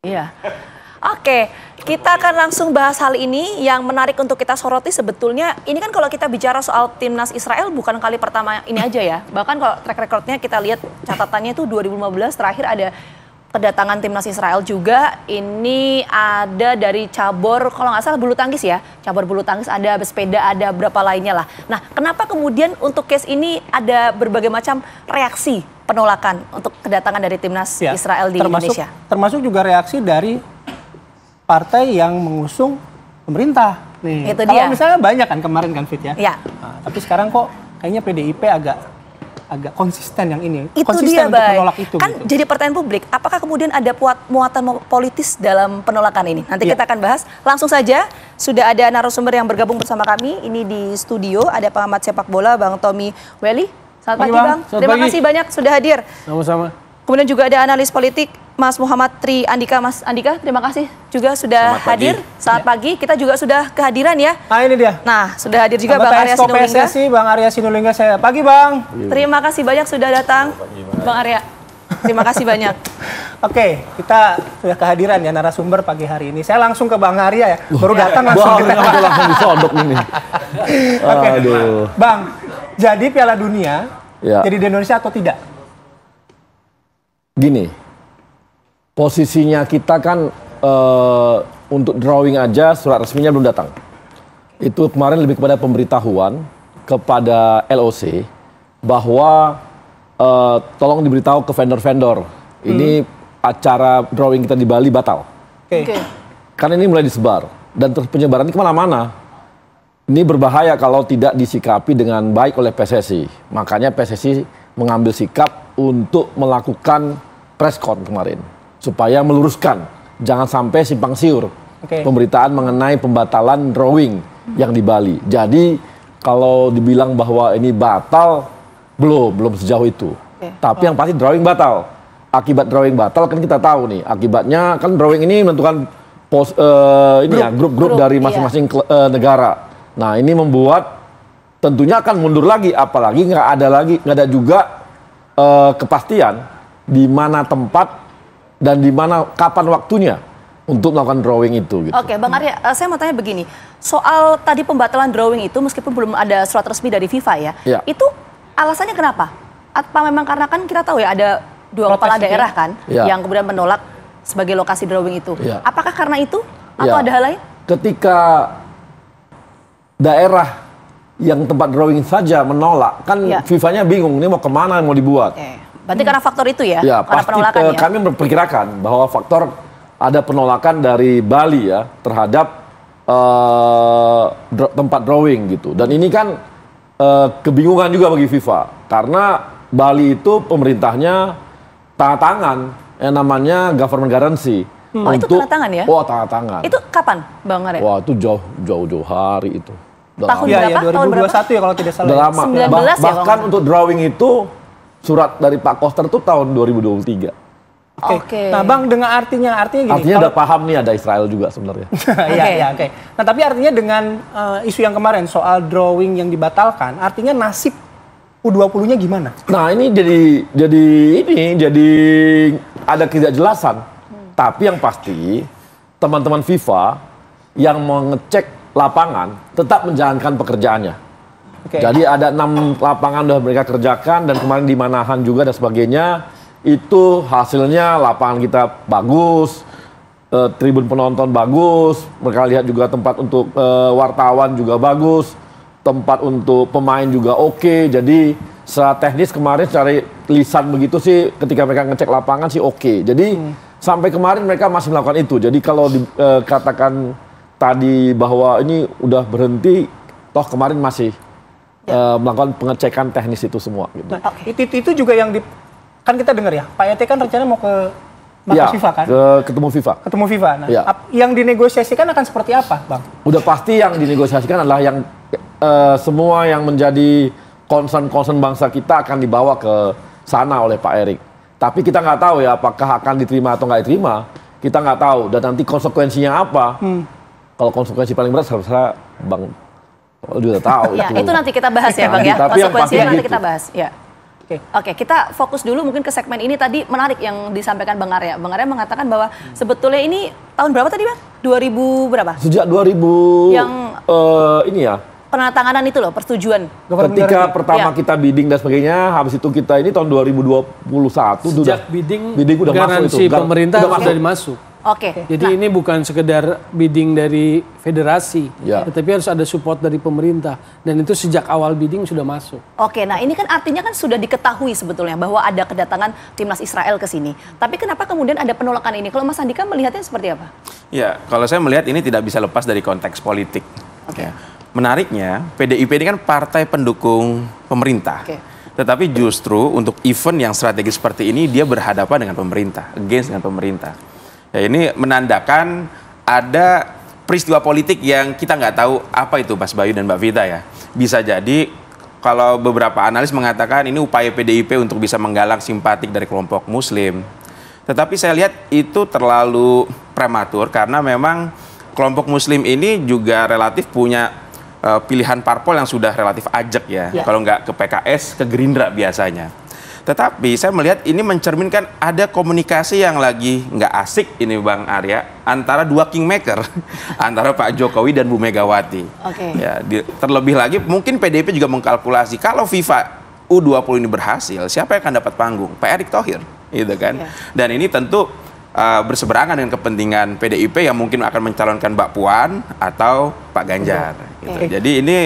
Iya. Oke, kita akan langsung bahas hal ini. Yang menarik untuk kita soroti sebetulnya, ini kan kalau kita bicara soal timnas Israel bukan kali pertama ini aja ya. Bahkan kalau track recordnya kita lihat catatannya itu 2015 terakhir ada kedatangan timnas Israel juga. Ini ada dari cabur, kalau nggak salah bulu tangkis ya. Cabur bulu tangkis ada, sepeda ada, berapa lainnya lah. Nah, kenapa kemudian untuk case ini ada berbagai macam reaksi penolakan untuk kedatangan dari timnas Israel di Indonesia? Termasuk juga reaksi dari partai yang mengusung pemerintah. Nih, itu kalau dia. misalnya banyak kan kemarin kan Fit ya. Ya. Nah, tapi sekarang kok kayaknya PDIP agak konsisten yang ini. Itu dia, konsisten untuk menolak itu. Kan gitu. Jadi pertanyaan publik, apakah kemudian ada muatan politis dalam penolakan ini? Nanti kita akan bahas. Langsung saja, sudah ada narasumber yang bergabung bersama kami. Ini di studio, ada pengamat sepak bola Bang Tommy Welly. Selamat pagi Bang. Terima kasih banyak sudah hadir. Sama-sama. Kemudian juga ada analis politik Mas Muhammad Tri Andika. Mas Andika, terima kasih juga sudah hadir. Selamat pagi. Kita juga sudah kehadiran ya. Nah ini dia. Nah, sudah hadir juga Bang Arya Sinulinga. Bang Arya Sinulinga saya. Pagi Bang. Terima kasih banyak sudah datang. Bang Arya. Terima kasih banyak. Oke, kita sudah kehadiran ya narasumber pagi hari ini. Saya langsung ke Bang Arya ya. Baru datang langsung. Langsung disodok ini. Oke, Bang. Jadi Piala Dunia jadi di Indonesia atau tidak? Gini, posisinya kita kan untuk drawing aja surat resminya belum datang. Itu kemarin lebih kepada pemberitahuan kepada LOC bahwa tolong diberitahu ke vendor-vendor. Ini acara drawing kita di Bali batal. Oke. Karena ini mulai disebar dan terus penyebaran ini kemana-mana. Ini berbahaya kalau tidak disikapi dengan baik oleh PSSI. Makanya PSSI mengambil sikap untuk melakukan preskon kemarin. Supaya meluruskan. Jangan sampai simpang siur. Pemberitaan mengenai pembatalan drawing yang di Bali. Jadi kalau dibilang bahwa ini batal, belum sejauh itu. Tapi yang pasti drawing batal. Akibat drawing batal kan kita tahu nih. Akibatnya kan drawing ini menentukan grup-grup dari masing-masing negara. Nah ini membuat tentunya akan mundur lagi, apalagi nggak ada juga kepastian di mana tempat dan di mana kapan waktunya untuk melakukan drawing itu. Gitu. Oke, Bang Arya, saya mau tanya begini, soal tadi pembatalan drawing itu meskipun belum ada surat resmi dari FIFA ya, itu alasannya kenapa? Apa memang karena kan kita tahu ya ada dua kepala daerah kan yang kemudian menolak sebagai lokasi drawing itu. Apakah karena itu atau ada hal lain? Ketika daerah yang tempat drawing saja menolak, kan FIFA-nya bingung, ini mau kemana, mau dibuat. Berarti karena faktor itu ya? Ya, karena pasti kami memperkirakan bahwa faktor ada penolakan dari Bali ya, terhadap tempat drawing gitu. Dan ini kan kebingungan juga bagi FIFA, karena Bali itu pemerintahnya tanda tangan, yang namanya government guarantee. Itu tanda tangan ya? Oh, tanda tangan. Itu kapan, Bang Arya? Wah, itu jauh-jauh hari itu. Tahun berapa? 2021 ya kalau tidak salah. Udah lama. 19 bahkan untuk drawing itu surat dari Pak Koster itu tahun 2023. Oke. Nah, Bang, dengan artinya gini. Artinya udah paham nih ada Israel juga sebenarnya. Oke. Nah, tapi artinya dengan isu yang kemarin soal drawing yang dibatalkan, artinya nasib U20-nya gimana? Nah, ini jadi ada ketidakjelasan. Tapi yang pasti teman-teman FIFA yang mengecek lapangan tetap menjalankan pekerjaannya. Jadi ada 6 lapangan sudah mereka kerjakan dan kemarin di Manahan juga dan sebagainya. Itu hasilnya lapangan kita bagus, tribun penonton bagus, mereka lihat juga tempat untuk wartawan juga bagus, tempat untuk pemain juga oke. Jadi secara teknis kemarin secara lisan begitu sih ketika mereka ngecek lapangan sih oke. Jadi sampai kemarin mereka masih melakukan itu. Jadi kalau dikatakan tadi bahwa ini udah berhenti, toh kemarin masih melakukan pengecekan teknis itu semua. Gitu. Nah, itu juga yang kan kita dengar ya, Pak Yate kan rencananya mau ke FIFA kan? Ketemu FIFA. Ketemu FIFA. Nah, yang dinegosiasikan akan seperti apa, Bang? Udah pasti yang dinegosiasikan adalah yang semua yang menjadi concern bangsa kita akan dibawa ke sana oleh Pak Erik. Tapi kita nggak tahu ya apakah akan diterima atau nggak diterima. Kita nggak tahu. Dan nanti konsekuensinya apa? Kalau konsekuensi paling berat harusnya Bang juga tahu itu nanti kita bahas ya Bang ya. Tapi konsekuensinya nanti gitu. kita bahas. Ya. Oke, kita fokus dulu mungkin ke segmen ini. Tadi menarik yang disampaikan Bang Arya. Bang Arya mengatakan bahwa sebetulnya ini tahun berapa tadi Bang? 2000 berapa? Sejak 2000 yang ini ya. Penandatanganan itu loh, persetujuan. Ketika pertama Ya. kita bidding dan sebagainya, habis itu kita ini tahun 2021 Sejak bidding udah garansi masuk itu. pemerintah Udah sudah masuk. Oke. Jadi ini bukan sekedar bidding dari federasi, Ya. tetapi harus ada support dari pemerintah. Dan itu sejak awal bidding sudah masuk. Oke, nah ini kan artinya kan sudah diketahui sebetulnya bahwa ada kedatangan timnas Israel ke sini. Tapi kenapa kemudian ada penolakan ini? Kalau Mas Andika melihatnya seperti apa? Ya, kalau saya melihat ini tidak bisa lepas dari konteks politik. Ya. Menariknya, PDIP ini kan partai pendukung pemerintah. Oke. Tetapi justru untuk event yang strategis seperti ini, dia berhadapan dengan pemerintah, against dengan pemerintah. Ya, ini menandakan ada peristiwa politik yang kita nggak tahu apa itu, Mas Bayu dan Mbak Vita ya. Bisa jadi kalau beberapa analis mengatakan ini upaya PDIP untuk bisa menggalang simpatik dari kelompok Muslim. Tetapi saya lihat itu terlalu prematur karena memang kelompok Muslim ini juga relatif punya pilihan parpol yang sudah relatif ajak ya. Kalau nggak ke PKS, ke Gerindra biasanya. Tetapi saya melihat ini mencerminkan ada komunikasi yang lagi nggak asik ini Bang Arya antara dua kingmaker antara Pak Jokowi dan Bu Megawati. Oke. Ya, terlebih lagi mungkin PDIP juga mengkalkulasi kalau FIFA U20 ini berhasil, siapa yang akan dapat panggung? Pak Erick Thohir, gitu kan? Ya. Dan ini tentu berseberangan dengan kepentingan PDIP yang mungkin akan mencalonkan Mbak Puan atau Pak Ganjar. Gitu. Jadi ini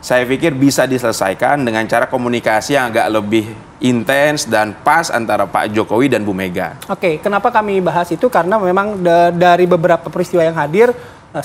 saya pikir bisa diselesaikan dengan cara komunikasi yang agak lebih intens dan pas antara Pak Jokowi dan Bu Mega. Oke, kenapa kami bahas itu? Karena memang dari beberapa peristiwa yang hadir,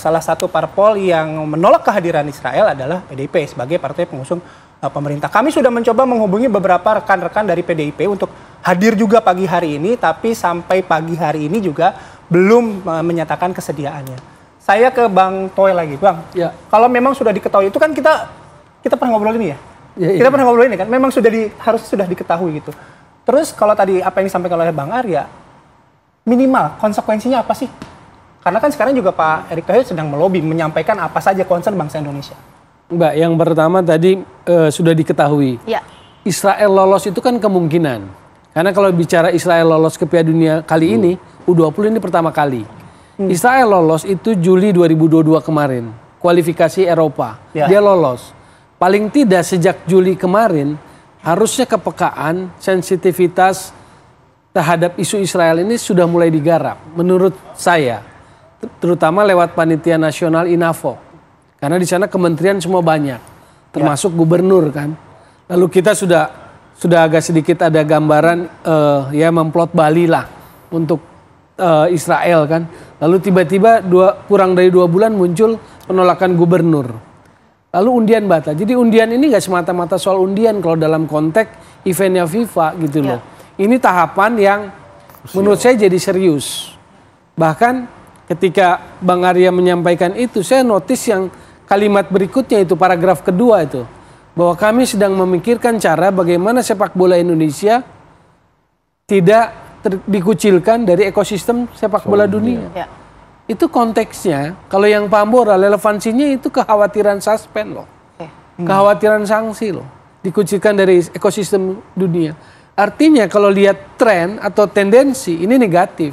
salah satu parpol yang menolak kehadiran Israel adalah PDIP sebagai partai pengusung pemerintah. Kami sudah mencoba menghubungi beberapa rekan-rekan dari PDIP untuk hadir juga pagi hari ini, tapi sampai pagi hari ini juga belum menyatakan kesediaannya. Saya ke Bang Toy lagi, Bang. Ya. Kalau memang sudah diketahui itu kan kita pernah ngobrol ini ya. Ya, kita pernah ngobrol ini kan, memang harus sudah diketahui gitu. Terus kalau tadi apa yang disampaikan oleh Bang Arya, minimal konsekuensinya apa sih? Karena kan sekarang juga Pak Erick Thohir sedang melobi menyampaikan apa saja concern bangsa Indonesia. Mbak, yang pertama tadi sudah diketahui. Ya. Israel lolos itu kan kemungkinan. Karena kalau bicara Israel lolos ke Piala Dunia kali ini, U20 ini pertama kali. Israel lolos itu Juli 2022 kemarin, kualifikasi Eropa. Ya. Dia lolos. Paling tidak sejak Juli kemarin, harusnya kepekaan, sensitivitas terhadap isu Israel ini sudah mulai digarap. Menurut saya, terutama lewat Panitia Nasional INAFO. Karena di sana kementerian semua banyak, termasuk gubernur kan. Lalu kita sudah agak sedikit ada gambaran ya memplot Bali lah untuk Israel kan. Lalu tiba-tiba kurang dari 2 bulan muncul penolakan gubernur. Lalu undian batal. Jadi undian ini nggak semata-mata soal undian kalau dalam konteks eventnya FIFA gitu loh. Ini tahapan yang menurut saya jadi serius. Bahkan ketika Bang Arya menyampaikan itu, saya notice yang kalimat berikutnya itu, paragraf kedua itu. Bahwa kami sedang memikirkan cara bagaimana sepak bola Indonesia tidak dikucilkan dari ekosistem sepak bola dunia. Ya. Itu konteksnya, kalau yang Pambora relevansinya itu kekhawatiran suspend loh. Kekhawatiran sanksi loh. Dikucilkan dari ekosistem dunia. Artinya kalau lihat tren atau tendensi ini negatif.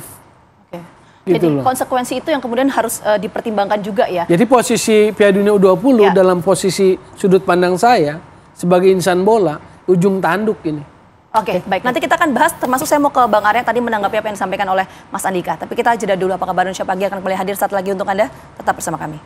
Oke. Gitu Jadi loh. konsekuensi itu yang kemudian harus dipertimbangkan juga ya. Jadi posisi Piala Dunia U20 Ya. dalam posisi sudut pandang saya sebagai insan bola, ujung tanduk ini. Oke, baik. Nanti kita akan bahas, termasuk saya mau ke Bang Arya tadi menanggapi apa yang disampaikan oleh Mas Andika. Tapi kita jeda dulu, apakah Indonesia Pagi akan kembali hadir saat lagi untuk Anda? Tetap bersama kami.